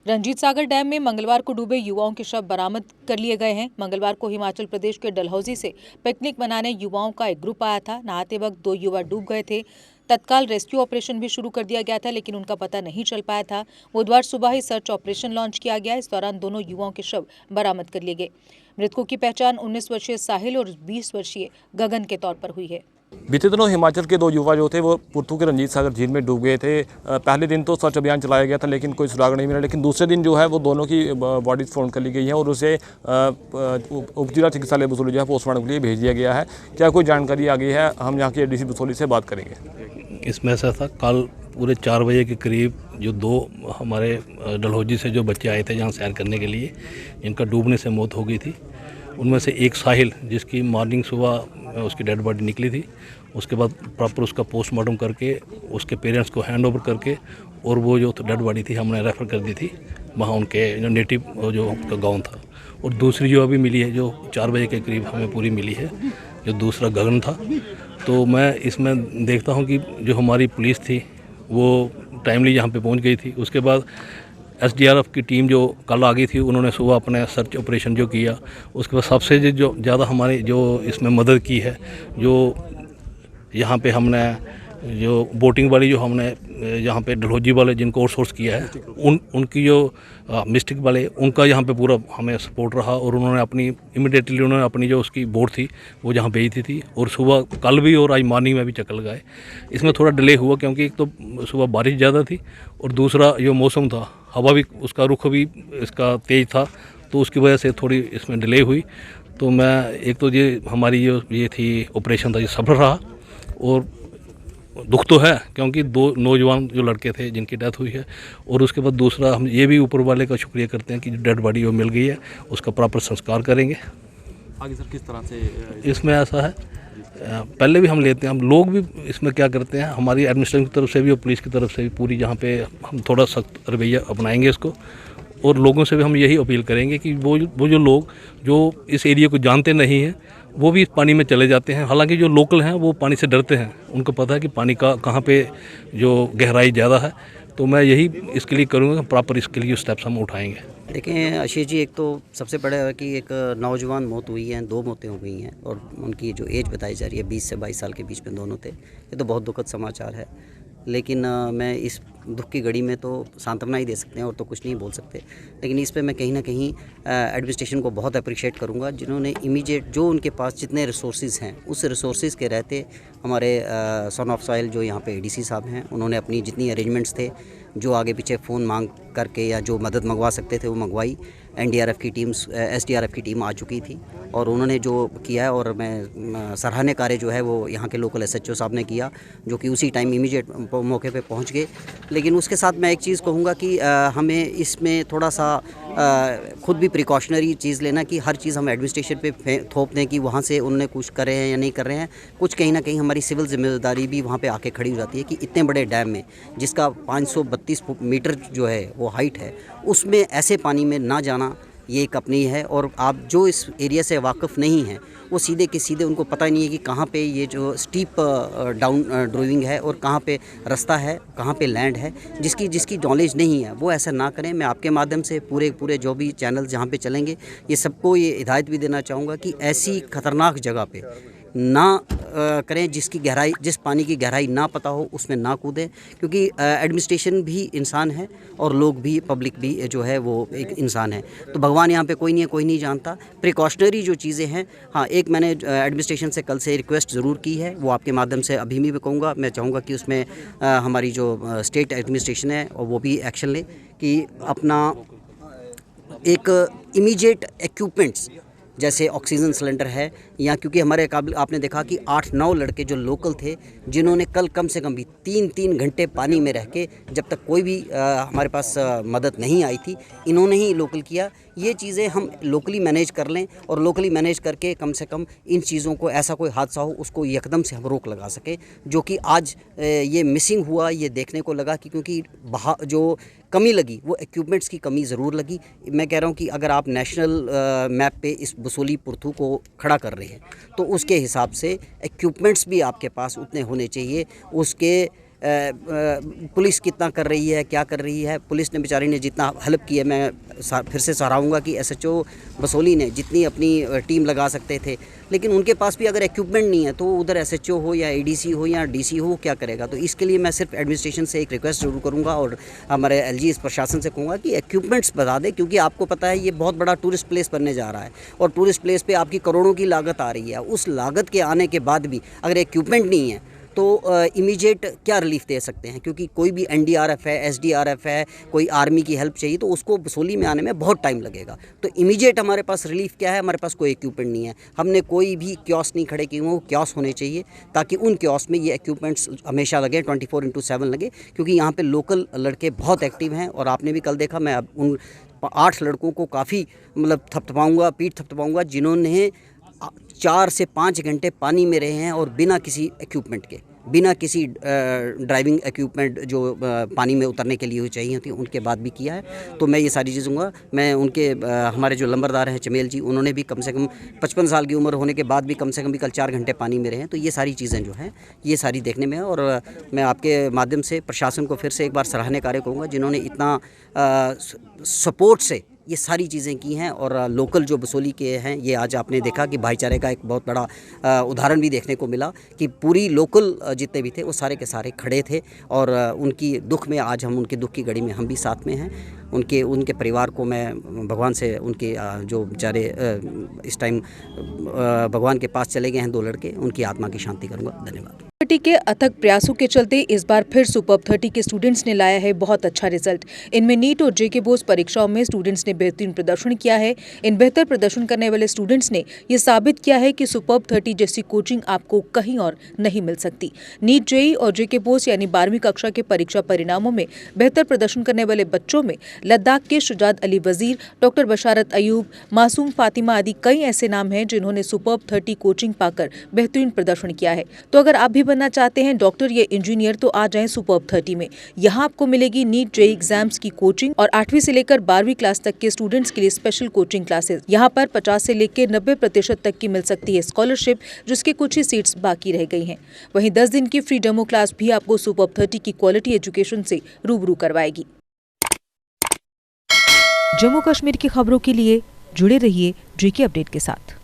Ranjit Sagar dam में मंगलवार को डूबे युवाओं के शव बरामद कर लिए गए हैं। मंगलवार को हिमाचल प्रदेश के डलहौजी से पिकनिक मनाने युवाओं का एक ग्रुप आया था। नहाते वक्त 2 युवा डूब गए थे। तत्काल रेस्क्यू ऑपरेशन भी शुरू कर दिया गया था, लेकिन उनका पता नहीं चल पाया था। बुधवार सुबह ही सर्च ऑपरेशन लॉन्च किया गया। इस दौरान दोनों युवाओं के शव बरामद कर लिए गए। मृतकों की पहचान 19 वर्षीय साहिल और 20 वर्षीय गगन के तौर पर हुई है। बीते दिनों हिमाचल के 2 युवा जो थे वो पुरथू के रंजीत सागर झील में डूब गए थे। पहले दिन तो सर्च अभियान चलाया गया था, लेकिन कोई सुराग नहीं मिला। लेकिन दूसरे दिन जो है वो दोनों की बॉडीज फाउंड कर ली गई है और उसे उपजिला चिकित्सालय बसोली जो है पोस्टमार्टम के लिए भेज दिया गया है। क्या कोई जानकारी आ गई है, हम यहाँ के एडीसी बसोली से बात करेंगे। इसमें ऐसा था, कल पूरे 4 बजे के करीब जो 2 हमारे डलहौजी से जो बच्चे आए थे यहाँ सैर करने के लिए, इनका डूबने से मौत हो गई थी। उनमें से एक साहिल, जिसकी मॉर्निंग सुबह उसकी डेड बॉडी निकली थी, उसके बाद प्रॉपर उसका पोस्टमार्टम करके उसके पेरेंट्स को हैंड ओवर करके और वो जो डेड बॉडी थी हमने रेफ़र कर दी थी वहाँ उनके जो नेटिव जो उनका गाँव था। और दूसरी जो अभी मिली है, जो 4 बजे के करीब हमें पूरी मिली है, जो दूसरा गगन था। तो मैं इसमें देखता हूँ कि जो हमारी पुलिस थी वो टाइमली यहाँ पे पहुँच गई थी। उसके बाद एसडीआरएफ की टीम जो कल आ गई थी, उन्होंने सुबह अपने सर्च ऑपरेशन जो किया, उसके बाद सबसे जो ज़्यादा हमारी जो इसमें मदद की है, जो यहाँ पे हमने जो बोटिंग वाली जो हमने यहाँ पे डलहौजी वाले जिनको आउटसोर्स किया है, उनकी जो मिस्टिक वाले, उनका यहाँ पे पूरा हमें सपोर्ट रहा। और उन्होंने अपनी इमीडिएटली उन्होंने अपनी जो उसकी बोट थी वो जहाँ भेजी थी और सुबह कल भी और आज मॉर्निंग में भी चक्कर लगाए। इसमें थोड़ा डिले हुआ क्योंकि एक तो सुबह बारिश ज़्यादा थी और दूसरा जो मौसम था, हवा भी उसका रुख भी इसका तेज़ था, तो उसकी वजह से थोड़ी इसमें डिले हुई। तो मैं एक तो ये हमारी जो ये थी ऑपरेशन था, ये सफल रहा। और दुख तो है क्योंकि 2 नौजवान जो लड़के थे जिनकी डेथ हुई है। और उसके बाद दूसरा हम ये भी ऊपर वाले का शुक्रिया करते हैं कि जो डेड बॉडी वो मिल गई है, उसका प्रॉपर संस्कार करेंगे। आगे सर किस तरह से इसमें ऐसा है, पहले भी हम लेते हैं, हम लोग भी इसमें क्या करते हैं, हमारी एडमिनिस्ट्रेशन की तरफ से भी और पुलिस की तरफ से भी पूरी यहाँ पे हम थोड़ा सख्त रवैया अपनाएंगे इसको। और लोगों से भी हम यही अपील करेंगे कि वो जो लोग जो इस एरिया को जानते नहीं हैं वो भी इस पानी में चले जाते हैं। हालांकि जो लोकल हैं वो पानी से डरते हैं, उनको पता है कि पानी का कहाँ पे जो गहराई ज़्यादा है। तो मैं यही इसके लिए करूँगा, प्रॉपर इसके लिए स्टेप्स हम उठाएंगे। देखें आशीष जी, एक तो सबसे बड़ा है कि एक नौजवान मौत हुई है, 2 मौतें हो गई हैं और उनकी जो एज बताई जा रही है 20 से 22 साल के बीच में दोनों थे। ये तो बहुत दुखद समाचार है, लेकिन मैं इस दुख की घड़ी में तो सांत्वना ही दे सकते हैं और तो कुछ नहीं बोल सकते। लेकिन इस पे मैं कहीं ना कहीं एडमिनिस्ट्रेशन को बहुत अप्रिशिएट करूंगा, जिन्होंने इमीडिएट जो उनके पास जितने रिसोर्सेज हैं उस रिसोर्सेज के रहते हमारे सन ऑफ सॉइल जो यहाँ पे एडीसी साहब हैं, उन्होंने अपनी जितनी अरेंजमेंट्स थे, जो आगे पीछे फ़ोन मांग करके या जो मदद मंगवा सकते थे वो मंगवाई। एनडीआरएफ की टीम, एसडीआरएफ की टीम आ चुकी थी और उन्होंने जो किया है, और मैं सराहनीय कार्य जो है वो यहाँ के लोकल एसएचओ साहब ने किया, जो कि उसी टाइम इमीडिएट मौके पे पहुँच गए। लेकिन उसके साथ मैं एक चीज़ कहूँगा कि हमें इसमें थोड़ा सा खुद भी प्रिकॉशनरी चीज़ लेना कि हर चीज़ हम एडमिनिस्ट्रेशन पे थोप दें कि वहाँ से उन्होंने कुछ कर रहे हैं या नहीं कर रहे हैं। कुछ कहीं ना कहीं हमारी सिविल जिम्मेदारी भी वहाँ पे आके खड़ी हो जाती है कि इतने बड़े डैम में जिसका 532 मीटर जो है वो हाइट है, उसमें ऐसे पानी में ना जाना ये एक अपनी है। और आप जो इस एरिया से वाकिफ़ नहीं हैं वो सीधे के सीधे, उनको पता ही नहीं है कि कहाँ पे ये जो स्टीप डाउन ड्राइविंग है और कहाँ पे रास्ता है, कहाँ पे लैंड है, जिसकी नॉलेज नहीं है वो ऐसा ना करें। मैं आपके माध्यम से पूरे जो भी चैनल जहाँ पे चलेंगे, ये सबको ये हिदायत भी देना चाहूँगा कि ऐसी ख़तरनाक जगह पे ना करें जिस पानी की गहराई ना पता हो उसमें ना कूदें, क्योंकि एडमिनिस्ट्रेशन भी इंसान है और लोग भी, पब्लिक भी जो है वो एक इंसान है। तो भगवान यहाँ पे कोई नहीं है, कोई नहीं जानता। प्रिकॉशनरी जो चीज़ें हैं, हाँ, एक मैंने एडमिनिस्ट्रेशन से कल से रिक्वेस्ट ज़रूर की है, वो आपके माध्यम से अभी भी कहूँगा। मैं चाहूँगा कि उसमें हमारी जो स्टेट एडमिनिस्ट्रेशन है और वो भी एक्शन ले कि अपना एक इमीडिएट इक्विपमेंट्स जैसे ऑक्सीजन सिलेंडर है, या क्योंकि हमारे काबिल आपने देखा कि 8-9 लड़के जो लोकल थे, जिन्होंने कल कम से कम भी 3-3 घंटे पानी में रह के, जब तक कोई भी हमारे पास मदद नहीं आई थी, इन्होंने ही लोकल किया। ये चीज़ें हम लोकली मैनेज कर लें और लोकली मैनेज करके कम से कम इन चीज़ों को, ऐसा कोई हादसा हो उसको एकदम से हम रोक लगा सकें, जो कि आज ये मिसिंग हुआ, ये देखने को लगा कि क्योंकि जो कमी लगी वो इक्विपमेंट्स की कमी ज़रूर लगी। मैं कह रहा हूँ कि अगर आप नेशनल मैप पे इस बसोली पुरथू को खड़ा कर रहे हैं तो उसके हिसाब से इक्विपमेंट्स भी आपके पास उतने होने चाहिए, उसके पुलिस कितना कर रही है, क्या कर रही है। पुलिस ने बेचारी ने जितना हेल्प की है, मैं फिर से सराहूँगा कि SHO बसोली ने जितनी अपनी टीम लगा सकते थे, लेकिन उनके पास भी अगर इक्विपमेंट नहीं है तो उधर SHO हो या ADC हो या DC हो, क्या करेगा। तो इसके लिए मैं सिर्फ एडमिनिस्ट्रेशन से एक रिक्वेस्ट जरूर करूँगा और हमारे LG प्रशासन से कहूँगा कि इक्विपमेंट्स बता दें, क्योंकि आपको पता है ये बहुत बड़ा टूरिस्ट प्लेस बनने जा रहा है और टूरिस्ट प्लेस पे आपकी करोड़ों की लागत आ रही है। उस लागत के आने के बाद भी अगर इक्विपमेंट नहीं है तो इमीडिएट क्या रिलीफ दे सकते हैं, क्योंकि कोई भी NDRF है, SDRF है, कोई आर्मी की हेल्प चाहिए तो उसको बसोली में आने में बहुत टाइम लगेगा। तो इमीडिएट हमारे पास रिलीफ क्या है, हमारे पास कोई इक्विपमेंट नहीं है। हमने कोई भी क्योस नहीं खड़े किए, वो क्योस होने चाहिए ताकि उन क्योस में ये इक्विपमेंट्स हमेशा लगे, 24/7 लगे, क्योंकि यहाँ पे लोकल लड़के बहुत एक्टिव हैं। और आपने भी कल देखा, मैं अब उन 8 लड़कों को काफ़ी मतलब थपथपाऊँगा, पीठ थपथपाऊँगा, जिन्होंने 4 से 5 घंटे पानी में रहे हैं और बिना किसी इक्विपमेंट के, बिना किसी ड्राइविंग इक्विपमेंट जो पानी में उतरने के लिए चाहिए होती, उनके बाद भी किया है। तो मैं ये सारी चीज़ें दूँगा। मैं उनके हमारे जो लंबरदार हैं चमेल जी, उन्होंने भी कम से कम 55 साल की उम्र होने के बाद भी कम से कम भी कल 4 घंटे पानी में रहे हैं। तो ये सारी चीज़ें जो हैं ये सारी देखने में है। और मैं आपके माध्यम से प्रशासन को फिर से एक बार सराहने कार्य कहूँगा, जिन्होंने इतना सपोर्ट से ये सारी चीज़ें की हैं। और लोकल जो बसोली के हैं, ये आज आपने देखा कि भाईचारे का एक बहुत बड़ा उदाहरण भी देखने को मिला कि पूरी लोकल जितने भी थे वो सारे के सारे खड़े थे और उनकी दुख में आज हम उनके दुख की घड़ी में हम भी साथ में हैं। उनके परिवार को मैं भगवान से, उनके जो बेचारे इस टाइम भगवान के पास चले गए हैं 2 लड़के, उनकी आत्मा की शांति करूँगा। धन्यवाद। 30 के अथक प्रयासों के चलते इस बार फिर सुपर्ब 30 के स्टूडेंट्स ने लाया है बहुत अच्छा रिजल्ट। इनमें नीट और JK बोस परीक्षाओं में स्टूडेंट्स ने बेहतरीन प्रदर्शन किया है। इन बेहतर प्रदर्शन करने वाले स्टूडेंट्स ने ये साबित किया है कि सुपर्ब 30 जैसी कोचिंग आपको कहीं और नहीं मिल सकती। नीट, JEE और JK बोस यानी 12वीं कक्षा के परीक्षा परिणामों में बेहतर प्रदर्शन करने वाले बच्चों में लद्दाख के शुजात अली वजीर, डॉक्टर बशारत अयूब, मासूम फातिमा आदि कई ऐसे नाम हैं जिन्होंने सुपर्ब 30 कोचिंग पाकर बेहतरीन प्रदर्शन किया है। तो अगर आप भी बनना चाहते हैं डॉक्टर या इंजीनियर तो आ जाएं सुपर्ब 30 में। यहाँ आपको मिलेगी नीट, JEE एग्जाम्स की कोचिंग और 8वीं से लेकर 12वीं क्लास तक के स्टूडेंट्स के लिए स्पेशल कोचिंग क्लासेस। यहाँ पर 50 से लेकर 90% तक की मिल सकती है स्कॉलरशिप, जिसकी कुछ ही सीट्स बाकी रह गई हैं। वहीं 10 दिन की फ्री डेमो क्लास भी आपको सुपर्ब 30 की क्वालिटी एजुकेशन से रूबरू करवाएगी। जम्मू कश्मीर की खबरों के लिए जुड़े रहिए JK अपडेट के साथ।